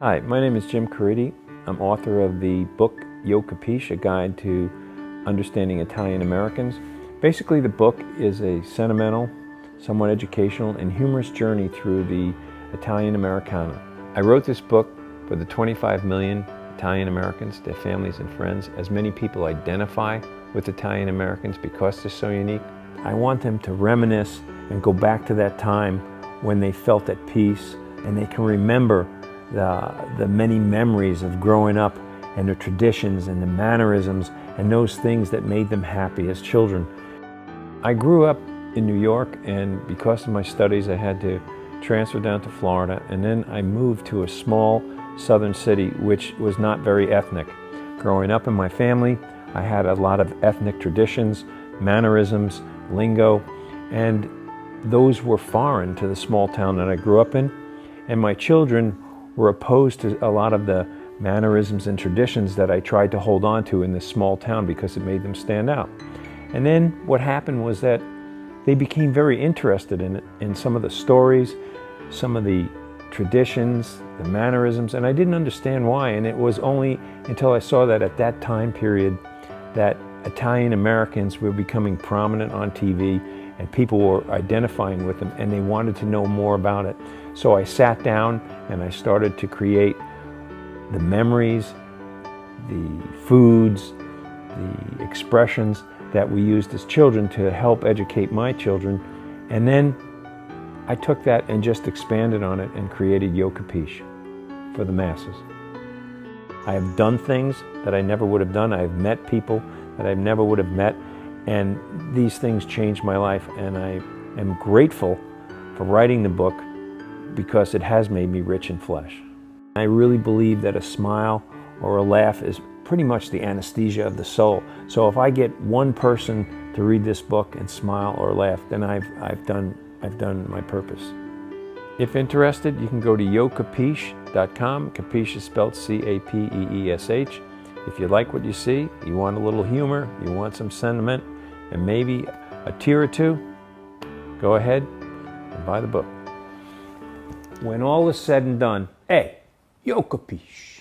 Hi, my name is Jim Caridi. I'm author of the book Yo Capeesh, A Guide to Understanding Italian Americans. Basically, the book is a sentimental, somewhat educational, and humorous journey through the Italian Americana. I wrote this book for the 25 million Italian Americans, their families and friends, as many people identify with Italian Americans because they're so unique. I want them to reminisce and go back to that time when they felt at peace and they can remember the many memories of growing up and the traditions and the mannerisms and those things that made them happy as children. I grew up in New York, and because of my studies I had to transfer down to Florida, and then I moved to a small southern city which was not very ethnic. Growing up in my family, I had a lot of ethnic traditions, mannerisms, lingo, and those were foreign to the small town that I grew up in, and my children were opposed to a lot of the mannerisms and traditions that I tried to hold on to in this small town because it made them stand out. And then what happened was that they became very interested in some of the stories, some of the traditions, the mannerisms, and I didn't understand why. And it was only until I saw that at that time period that Italian Americans were becoming prominent on TV and people were identifying with them and they wanted to know more about it. So I sat down and I started to create the memories, the foods, the expressions that we used as children to help educate my children. And then I took that and just expanded on it and created Yo Capeesh for the masses. I have done things that I never would have done. I've met people that I never would have met, and these things changed my life, and I am grateful for writing the book because it has made me rich in flesh. I really believe that a smile or a laugh is pretty much the anesthesia of the soul. So if I get one person to read this book and smile or laugh, then I've done my purpose. If interested, you can go to yocapeesh.com. Capeesh is spelled C-A-P-E-E-S-H. If you like what you see, you want a little humor, you want some sentiment, and maybe a tear or two, go ahead and buy the book. When all is said and done, hey, Yo Capeesh.